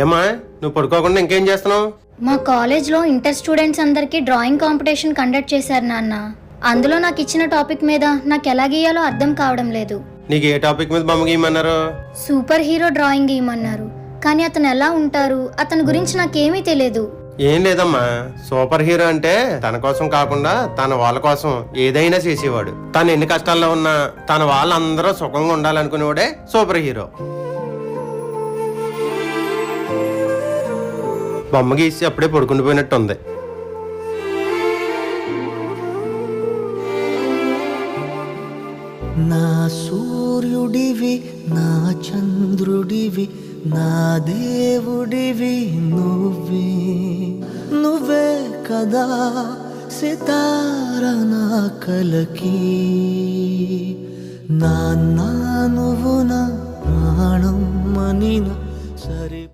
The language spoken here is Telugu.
ఏమా నువ్వు పడుకోకుండా ఇంకేం చేస్తున్నావు? మా కాలేజ్లో ఇంటర్ స్టూడెంట్స్ అందరికీ డ్రాయింగ్ కాంపిటీషన్ కండక్ట్ చేశారు నాన్న. అందులో నాకు ఇచ్చిన టాపిక్ మీద నాకు ఎలా గీయాలో అర్థం కావడం లేదు. నీకు ఏ టాపిక్ మీద బొమ్మ గీయమన్నారు? సూపర్ హీరో డ్రాయింగ్ గీయమన్నారు. కానీ అతను ఎలా ఉంటారు, అతని గురించి నాకేమీ తెలియదు. ఏం లేదమ్మా, సూపర్ హీరో అంటే తన కోసం కాకుండా తన వాళ్ళ కోసం ఏదైనా చేసేవాడు. తను ఎన్ని కష్టాల్లో ఉన్నా తన వాళ్ళందరూ సుఖంగా ఉండాలనుకునేవాడే సూపర్ హీరో. బొమ్మ గీసి అప్పుడే పడుకుండిపోయినట్టుంది. నా సూర్యుడివి, నా చంద్రుడివి, నా దేవుడివి నువ్వే. నువ్వే కదా సితార నా కలకి. నాన్న నువ్వు నా ప్రాణం అని సరి